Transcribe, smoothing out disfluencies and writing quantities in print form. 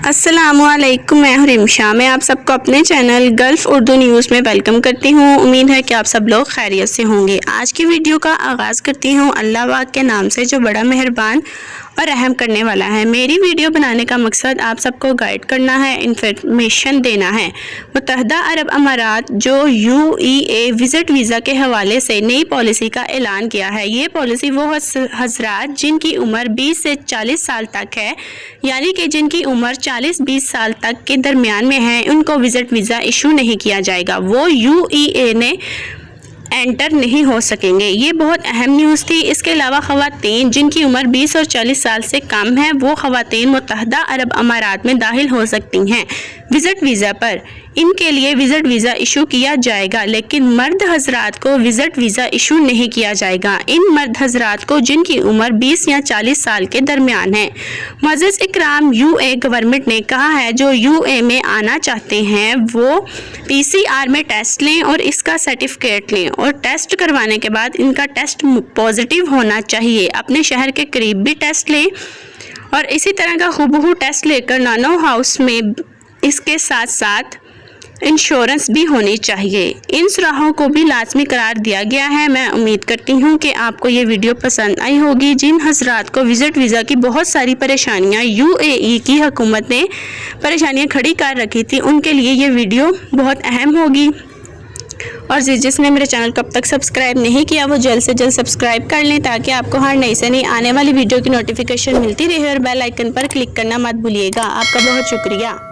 السلام علیکم، میں ہوں رمشا۔ میں آپ سب کو اپنے چینل گلف اردو نیوز میں ویلکم کرتی ہوں۔ امید ہے کہ آپ سب لوگ خیریت سے ہوں گے۔ آج کی ویڈیو کا آغاز کرتی ہوں اللہ پاک کے نام سے جو بڑا مہربان اور رحم کرنے والا ہے۔ میری ویڈیو بنانے کا مقصد آپ سب کو گائیڈ کرنا ہے، انفارمیشن دینا ہے۔ متحدہ عرب امارات جو UAE وزٹ ویزا کے حوالے سے نئی پالیسی کا اعلان کیا ہے۔ یہ پالیسی وہ حضرات جن کی عمر 20 سے 40 سال تک ہے، یعنی کہ جن کی عمر 40-20 سال تک کے درمیان میں ہے، ان کو وزٹ ویزا ایشو نہیں کیا جائے گا۔ وہ UAE نے انٹر نہیں ہو سکیں گے۔ یہ بہت اہم نیوز تھی۔ اس کے علاوہ خواتین جن کی عمر 20 اور 40 سال سے کم ہے، وہ خواتین متحدہ عرب امارات میں داخل ہو سکتی ہیں وزٹ ویزا پر۔ ان کے لیے وزٹ ویزا ایشو کیا جائے گا، لیکن مرد حضرات کو وزٹ ویزا ایشو نہیں کیا جائے گا۔ ان مرد حضرات کو جن کی عمر 20 یا 40 سال کے درمیان ہے۔ معزز اکرام، UAE گورنمنٹ نے کہا ہے جو UAE میں آنا چاہتے ہیں وہ PCR میں ٹیسٹ لیں اور اس کا سرٹیفکیٹ لیں، اور ٹیسٹ کروانے کے بعد ان کا ٹیسٹ پازیٹیو ہونا چاہیے۔ اپنے شہر کے قریب بھی ٹیسٹ لیں اور اسی طرح کا ہُبہُ ٹیسٹ لے کر نانو ہاؤس میں اس کے ساتھ ساتھ انشورنس بھی ہونی چاہیے۔ ان سراہوں کو بھی لازمی قرار دیا گیا ہے۔ میں امید کرتی ہوں کہ آپ کو یہ ویڈیو پسند آئی ہوگی۔ جن حضرات کو وزٹ ویزا کی بہت ساری پریشانیاں UAE کی حکومت نے پریشانیاں کھڑی کر رکھی تھی، ان کے لیے یہ ویڈیو بہت اہم ہوگی۔ اور جس نے میرے چینل کو اب تک سبسکرائب نہیں کیا وہ جلد سے جلد سبسکرائب کر لیں تاکہ آپ کو ہر نئی سے نئی آنے والی ویڈیو کی نوٹیفیکیشن ملتی رہے، اور بیل آئیکن پر کلک کرنا مت بھولیے گا۔ آپ کا بہت شکریہ۔